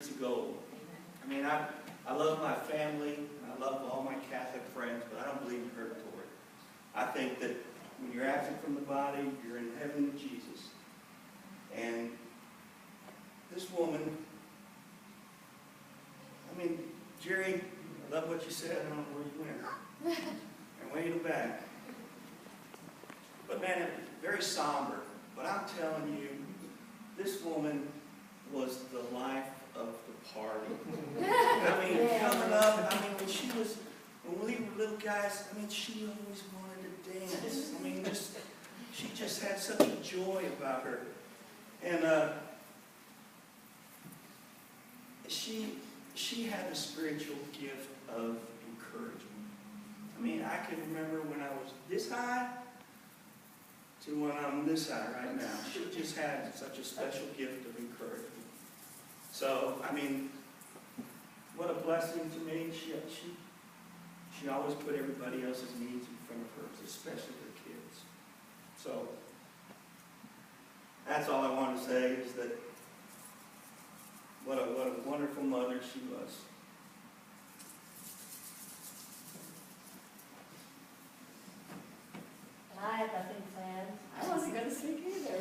Ago. I mean, I love my family, and I love all my Catholic friends, but I don't believe in purgatory. I think that when you're absent from the body, you're in heaven with Jesus. And this woman, I mean, Jerry, I love what you said. I don't know where you went. And way in the back. But man, it was very somber. But I'm telling you, this woman was the life of the party. I mean, coming up, I mean, when we were little guys, I mean, she always wanted to dance. I mean, she just had such a joy about her. And she had the spiritual gift of encouragement. I mean, I can remember when I was this high to when I'm this high right now. She just had such a special gift of encouragement. So, I mean, what a blessing to me. She always put everybody else's needs in front of hers, especially her kids. So, that's all I want to say is that what a wonderful mother she was. And I had nothing planned. I wasn't going to speak either.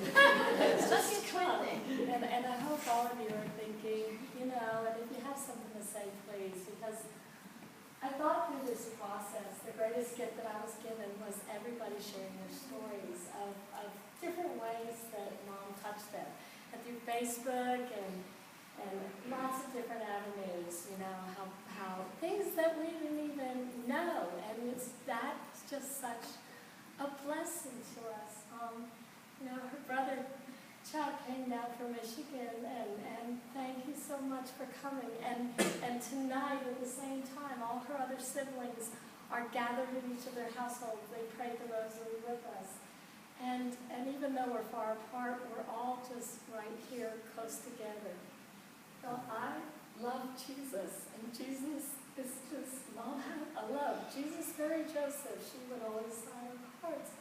It's just exciting. And I hope all of you are thinking, and if you have something to say, please, because I thought through this process, the greatest gift that I was given was everybody sharing their stories of different ways that Mom touched them. And through Facebook and lots of different avenues, how things that we didn't even know. And that's just such a blessing to us. Her brother Chuck came down from Michigan, and thank you so much for coming. And tonight, at the same time, all her other siblings are gathered in each of their households. They prayed the rosary with us. And even though we're far apart, we're all just right here, close together. So I love Jesus, and Jesus is just Mom had a love. Jesus, Mary, Joseph, she would always sign our cards.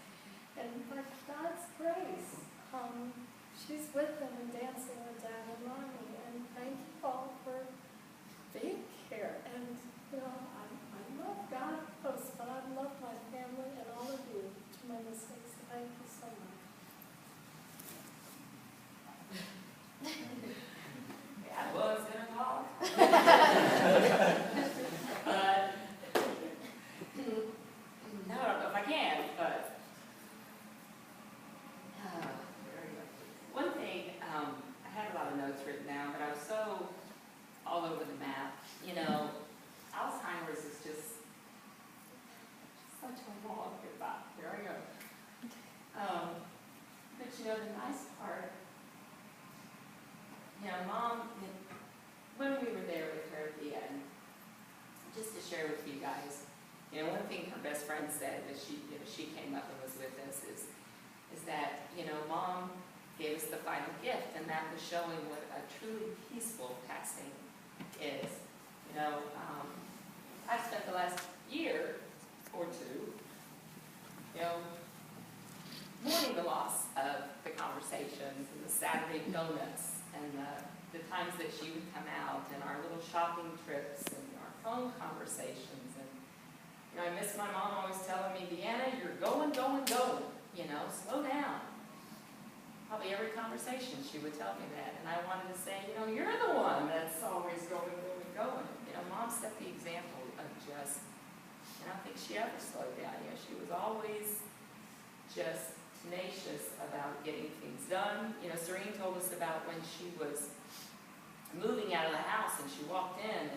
And by God's grace, she's with them and dancing with Dad and Mommy. And thank you all for being here. And, I love God most, but I love my family and all of you tremendously. So thank you so much. I was going to talk. No, I don't know if I can, but one thing, I had a lot of notes written down, but I was so all over the map. Alzheimer's is just such a long goodbye. Here I go. But the nice part, Mom, when we were there with her at the end, just to share with you guys, one thing her best friend said as she came up and was with us is that, Mom gave us the final gift, and that was showing what a truly peaceful passing is. I've spent the last year or two, mourning the loss of the conversations and the Saturday donuts and the times that she would come out and our little shopping trips and our phone conversations. And, I miss my mom always telling me, Deanna, you're going. Slow down. Probably every conversation she would tell me that. And I wanted to say, you're the one that's always going. Mom set the example of just, and I don't think she ever slowed down. She was always just tenacious about getting things done. Serene told us about when she was moving out of the house and she walked in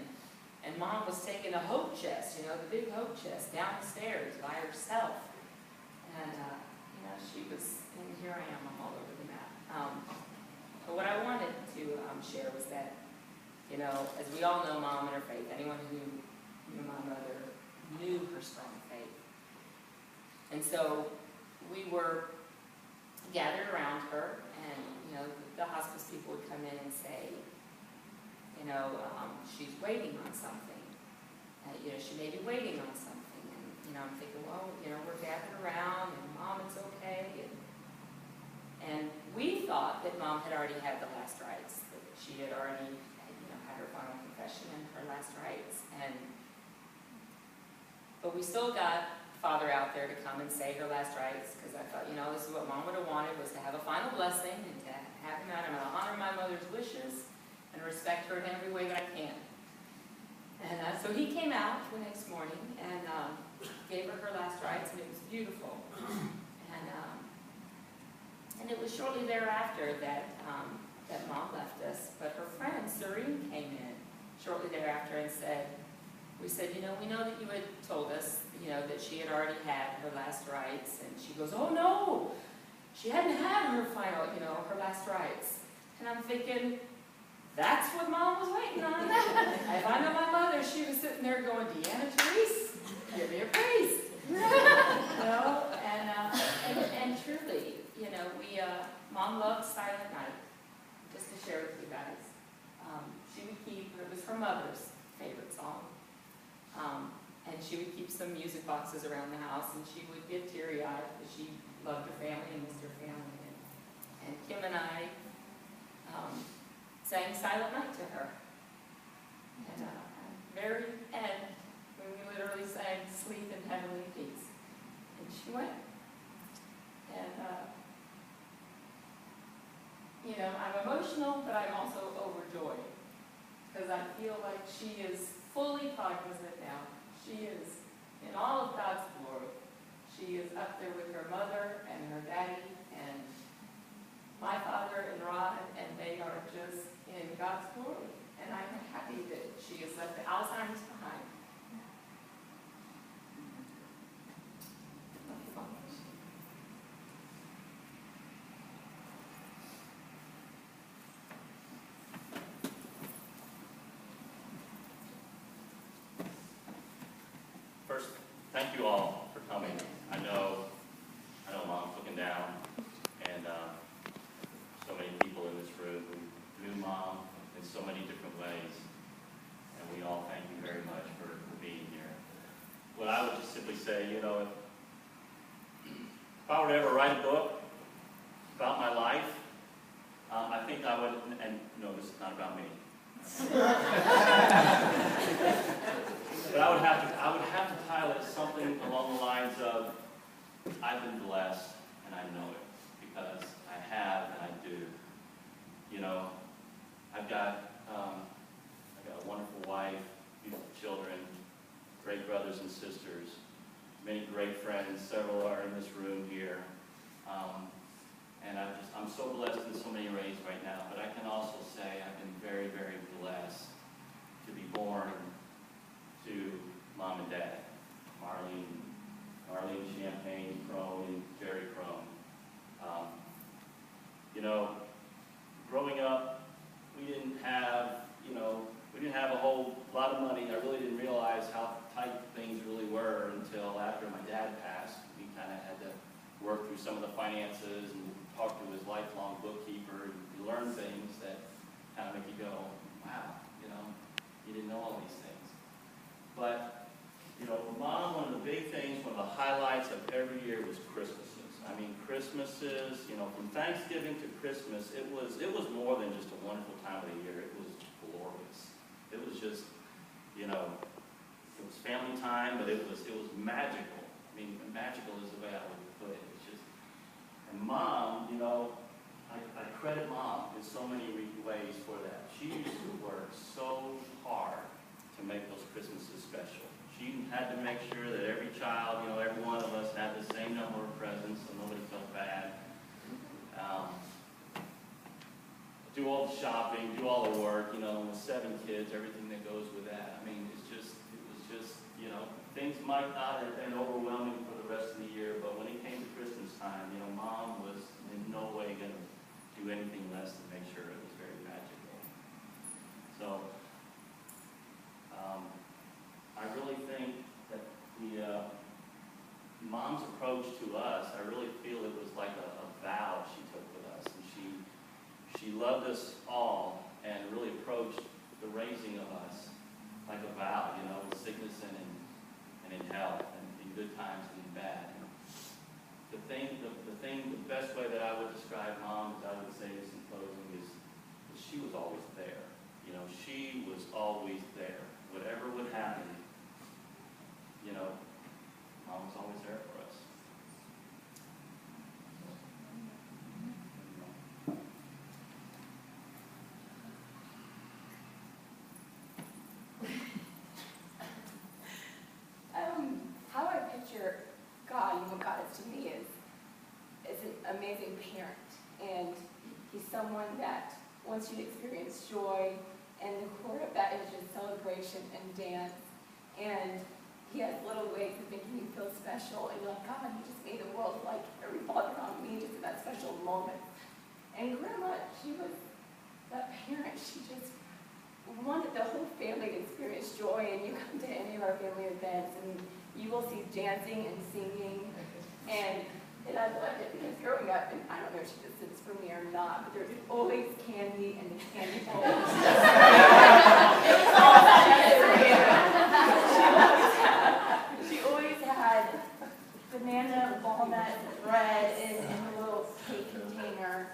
and Mom was taking a hope chest, the big hope chest, down the stairs by herself. And, she was, and here I am, I'm all over the map. But what I wanted to share was that, as we all know Mom and her faith, anyone who knew my mother knew her strong faith. And so we were gathered around her, and, the hospice people would come in and say, she's waiting on something. She may be waiting on something. And, I'm thinking, well, we're gathered around, and Mom, it's okay. And we thought that Mom had already had the last rites, that she had already, had But we still got Father out there to come and say her last rites, because I thought, this is what Mom would have wanted, was to have a final blessing and to have him out. I'm going to honor my mother's wishes and respect her in every way that I can. And so he came out the next morning and gave her last rites, and it was beautiful. And it was shortly thereafter that Mom left us, but her friend Serene came in shortly thereafter and said, we said, we know that you had told us, that she had already had her last rites, and she goes, oh no, she hadn't had her final, her last rites. And I'm thinking, that's what Mom was waiting on. If I know my mother, she was sitting there going, Deanna Therese, give me a priest. And truly, Mom loved Silent Night. Just to share with you guys, she would keep, it was her mother's favorite song, and she would keep some music boxes around the house, and she would get teary-eyed because she loved her family and missed her family. And Kim and I sang Silent Night to her. And at the very end, when we literally sang Sleep in Heavenly Peace, and she went. And I'm emotional, but I'm also overjoyed because I feel like she is fully cognizant now. She is in all of God's glory. She is up there with her mother and her daddy and my father and Rod, and they are just in God's glory. And I'm happy that she has left the Alzheimer's behind. First, thank you all for coming. I know Mom's looking down, and so many people in this room who knew Mom in so many different ways, and we all thank you very much for being here. What I would just simply say, if I were to ever write a book about my life, I think I would, and no, this is not about me. But I would have to title it something along the lines of, I've been blessed and I know it, because I have and I do. I've got a wonderful wife, beautiful children, great brothers and sisters, many great friends. Several are in this room here. And I'm so blessed in so many ways right now, but I can also say I've been very, very blessed to be born to Mom and Dad, Marlene Champagne Crone and Jerry Crone. Growing up, we didn't have a whole lot of money. I really didn't realize how tight things really were until after my dad passed. We kind of had to work through some of the finances and talk to his lifelong bookkeeper, and you learn things that kind of make you go, wow, you didn't know all these things. But, Mom, one of the big things, one of the highlights of every year was Christmases. Christmases, from Thanksgiving to Christmas, it was more than just a wonderful time of the year. It was glorious. It was just, it was family time, but it was magical. Magical is the way I would put it. It's just, and Mom, I credit Mom in so many ways for that. She used to work so hard to make those Christmases special. She had to make sure that every child, every one of us had the same number of presents so nobody felt bad. Do all the shopping, do all the work, with 7 kids, everything that goes with that. It was just, things might not have been overwhelming for the rest of the year, but when it came to Christmas time, Mom was in no way going to do anything less than make sure it was very magical. So, I really think that the Mom's approach to us, I really feel it was like a vow she took with us. And she loved us all and really approached the raising of us like a vow, in sickness and in health, and in good times and in bad. And the best way that I would describe Mom, as I would say this in closing, is she was always there. She was always there. Whatever would happen, someone that wants you to experience joy, and the core of that is just celebration and dance. And he has little ways of making you feel special, and you're like, God, you just made the world like revolve around me just in that special moment. And Grandma, she was that parent, she just wanted the whole family to experience joy, and you come to any of our family events, and you will see dancing and singing, and I loved it because growing up, and I don't know if she just sits for me or not, but there's always candy and the candy bowl. She always had banana, walnut, bread in a little cake container.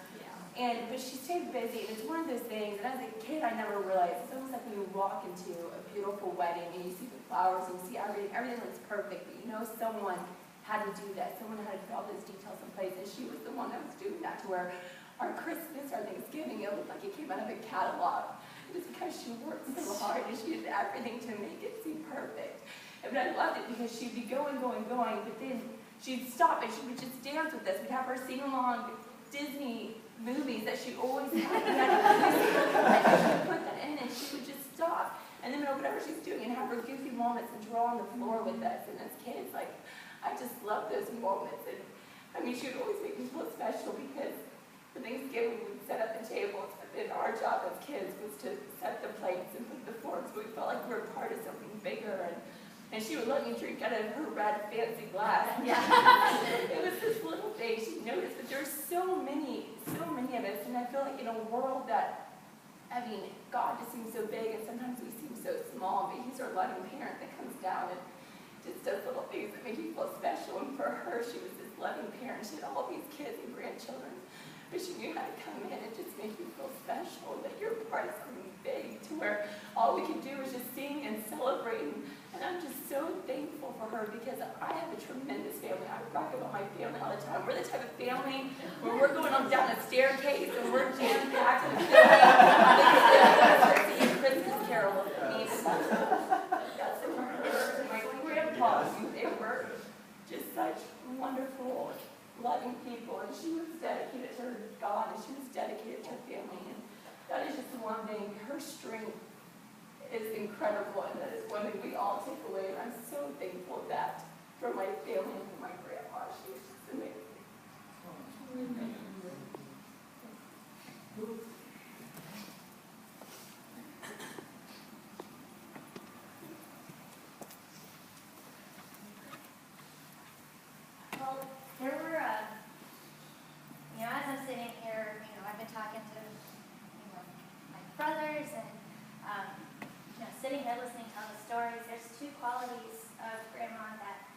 But she stayed busy, and it's one of those things, and as a kid I never realized, it's almost like when you walk into a beautiful wedding and you see the flowers and you see everything looks perfect, but you know someone had to do that, someone had to put all those details in place, and she was the one that was doing that, to where our Christmas, our Thanksgiving, it looked like it came out of a catalog. Just because she worked so hard and she did everything to make it seem perfect. But I loved it because she'd be going, but then she'd stop and she would just dance with us. We'd have her sing along Disney movies that she always had. We had to put that in, and she would just stop and then whatever she's doing and have her goofy moments and draw on the floor with us. And as kids, like, I just love those moments. And I mean, she would always make me feel special because for Thanksgiving we'd set up the tables, but then our job as kids was to set the plates and put the forks, so we felt like we were part of something bigger. And she would let me drink out of her red fancy glass. Yeah. It was this little thing she noticed, but there's so many of us, and I feel like in a world that, I mean, God just seems so big, and sometimes we seem so small, but He's our loving parent that comes down and just does little things that make you feel special. And for her, she was this loving parent. She had all these kids and grandchildren, but she knew how to come in and just make you feel special, that you're part of something big, to where all we could do was just sing and celebrate. And I'm just so thankful for her because I have a tremendous family. I talk about my family all the time. We're the type of family where we're going on down a staircase and we're jam-packed in a building. Singing Christmas carols with me. That's from her and my grandpa. They were just such wonderful, loving people. And she was dedicated to her God, and she was dedicated to her family. And that is just the one thing. Her strength is incredible, and that is one thing we all take away. And I'm so thankful of that for my family and for my grandma. She was just amazing. Well, there were, as I'm sitting here, I've been talking to, my brothers and, sitting here listening to all the stories. There's two qualities of Grandma that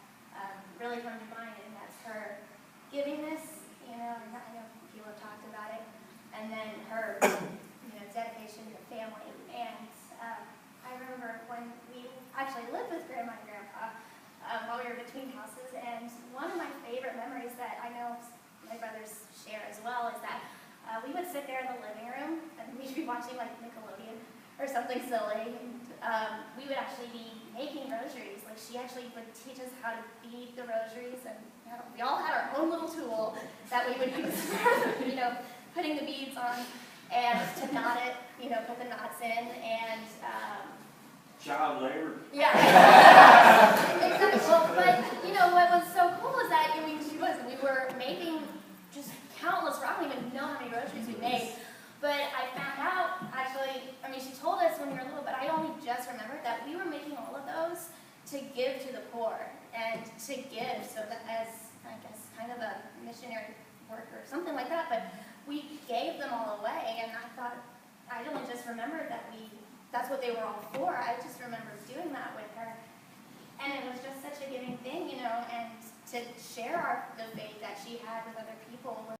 really come to mind, and that's her givingness, and I know people have talked about it, and then her, dedication to family. And I remember when we actually lived with Grandma and Grandpa while we were between houses, and one of my favorite memories that I know my brothers share as well is that we would sit there in the living room, and we'd be watching like Nickelodeon or something silly. We would actually be making rosaries. Like, she actually would teach us how to bead the rosaries, and we all had our own little tool that we would use for, putting the beads on, and to knot it, put the knots in, and Child labor. yeah. Exactly. Well, but what was so cool is that we were making just countless. I don't even know how many rosaries we made. But I found out, actually, she told us when we were little, but I only just remembered that we were making all of those to give to the poor and to give, so that as, I guess, kind of a missionary work or something like that, but we gave them all away, and I thought, I only just remembered that that's what they were all for. I just remember doing that with her. And it was just such a giving thing, and to share the faith that she had with other people.